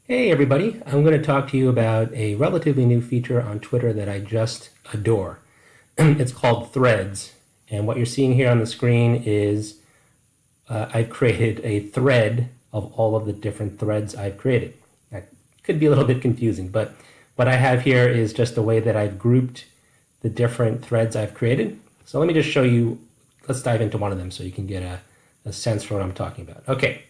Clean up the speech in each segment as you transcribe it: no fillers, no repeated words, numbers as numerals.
Hey everybody, I'm going to talk to you about a relatively new feature on Twitter that I just adore. It's called Threads, and what you're seeing here on the screen is I've created a thread of all of the different threads I've created. That could be a little bit confusing, but what I have here is just the way that I've grouped the different threads I've created. So let me just show you, let's dive into one of them so you can get a sense for what I'm talking about. Okay,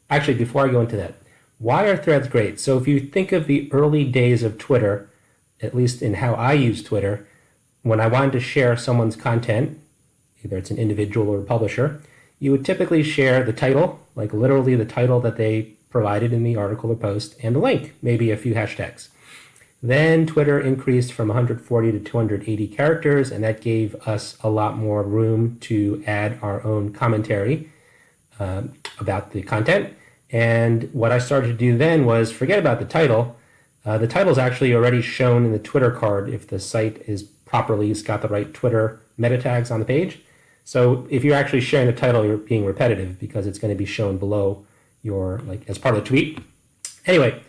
actually before I go into that, why are threads great? So if you think of the early days of Twitter, at least in how I use Twitter, when I wanted to share someone's content, either it's an individual or a publisher, you would typically share the title, like literally the title that they provided in the article or post, and the link, maybe a few hashtags. Then Twitter increased from 140 to 280 characters, and that gave us a lot more room to add our own commentary about the content. And what I started to do then was forget about the title. The title is actually already shown in the Twitter card if the site is properly, it's got the right Twitter meta tags on the page. So if you're actually sharing the title, you're being repetitive because it's going to be shown below your, like, as part of the tweet. Anyway,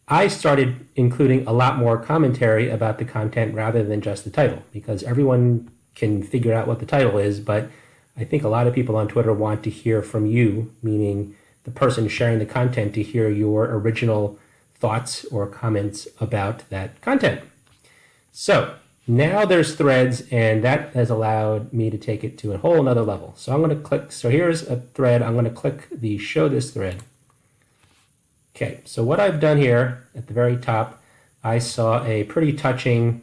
I started including a lot more commentary about the content rather than just the title, because everyone can figure out what the title is, but I think a lot of people on Twitter want to hear from you, meaning the person sharing the content, to hear your original thoughts or comments about that content. So now there's threads, and that has allowed me to take it to a whole nother level. So I'm going to click, so here's a thread. I'm going to click the show this thread. Okay, so what I've done here at the very top, I saw a pretty touching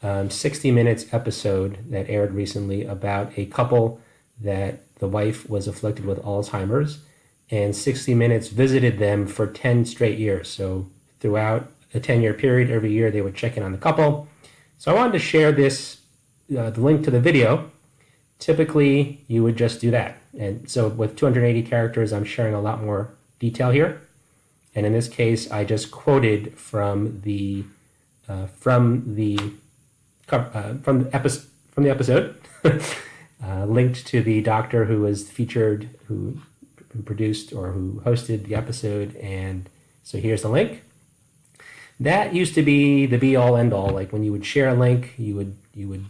60 Minutes episode that aired recently about a couple that the wife was afflicted with Alzheimer's, and 60 Minutes visited them for 10 straight years. So throughout a 10-year period, every year they would check in on the couple. So I wanted to share this, the link to the video. Typically, you would just do that. And so with 280 characters, I'm sharing a lot more detail here. And in this case, I just quoted from the episode, linked to the doctor who was featured, who produced or who hosted the episode. And so here's the link. That used to be the be all end all. Like when you would share a link, you would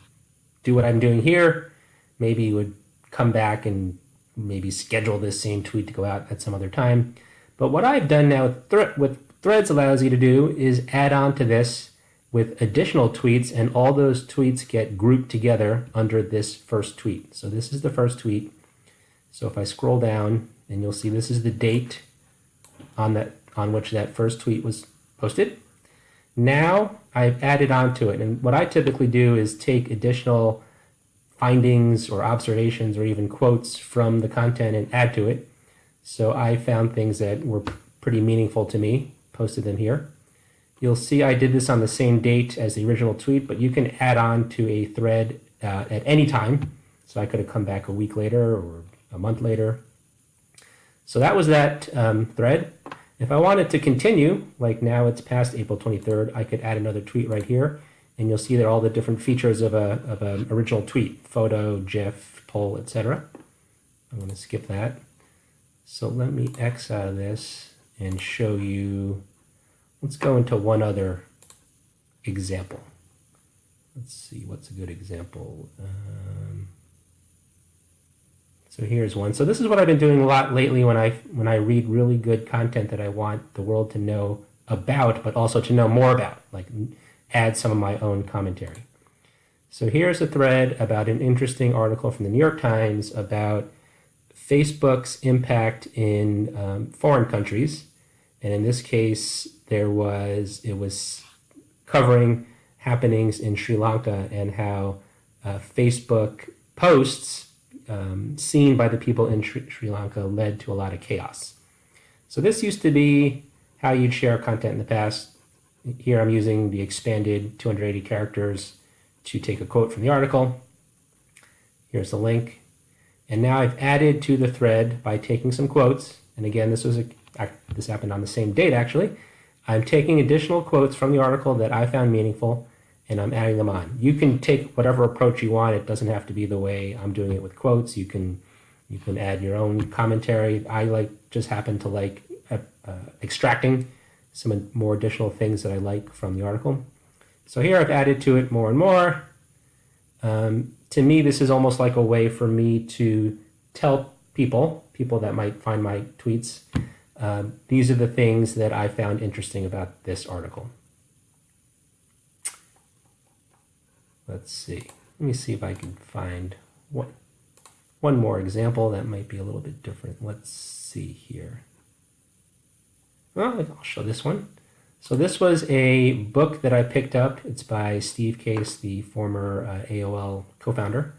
do what I'm doing here. Maybe you would come back and maybe schedule this same tweet to go out at some other time. But what I've done now with Threads allows you to do is add on to this with additional tweets, and all those tweets get grouped together under this first tweet. So this is the first tweet. So if I scroll down, and you'll see this is the date on which that first tweet was posted. Now I've added on to it, and what I typically do is take additional findings or observations or even quotes from the content and add to it. So I found things that were pretty meaningful to me, posted them here. You'll see I did this on the same date as the original tweet, but you can add on to a thread at any time. So I could have come back a week later or a month later. So that was that thread. If I wanted to continue, like now it's past April 23rd, I could add another tweet right here, and you'll see that all the different features of an original tweet, photo, GIF, poll, etc. I'm going to skip that. So let me X out of this and show you. Let's go into one other example. Let's see, what's a good example? So here's one. So this is what I've been doing a lot lately when I read really good content that I want the world to know about, but also to know more about, like add some of my own commentary. So here's a thread about an interesting article from the New York Times about Facebook's impact in foreign countries. And in this case, it was covering happenings in Sri Lanka and how Facebook posts seen by the people in Sri Lanka led to a lot of chaos. So this used to be how you'd share content in the past. Here I'm using the expanded 280 characters to take a quote from the article. Here's the link. And now I've added to the thread by taking some quotes. And again, this happened on the same date, actually. I'm taking additional quotes from the article that I found meaningful, and I'm adding them on. You can take whatever approach you want. It doesn't have to be the way I'm doing it with quotes. You can add your own commentary. I just happen to like extracting some more additional things that I like from the article. So here I've added to it more and more. To me, this is almost like a way for me to tell people that might find my tweets, these are the things that I found interesting about this article. Let's see. Let me see if I can find one more example that might be a little bit different. Let's see here. Well, I'll show this one. So this was a book that I picked up. It's by Steve Case, the former AOL co-founder.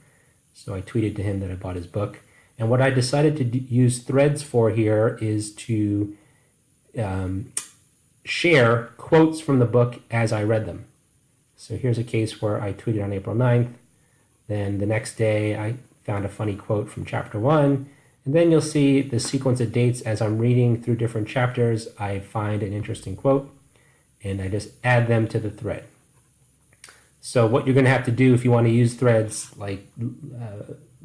So I tweeted to him that I bought his book. And what I decided to use Threads for here is to share quotes from the book as I read them. So here's a case where I tweeted on April 9th. Then the next day I found a funny quote from chapter 1. And then you'll see the sequence of dates as I'm reading through different chapters. I find an interesting quote and I just add them to the thread. So what you're going to have to do if you want to use Threads like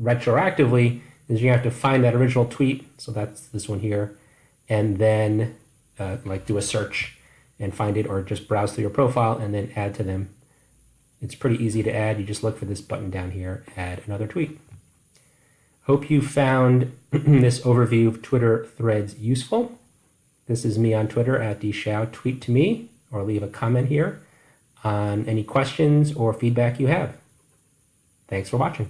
retroactively is you have to find that original tweet. So that's this one here. And then like do a search and find it, or just browse through your profile and then add to them. It's pretty easy to add. You just look for this button down here, add another tweet. Hope you found this overview of Twitter Threads useful. This is me on Twitter at @dshao. Tweet to me or leave a comment here on any questions or feedback you have. Thanks for watching.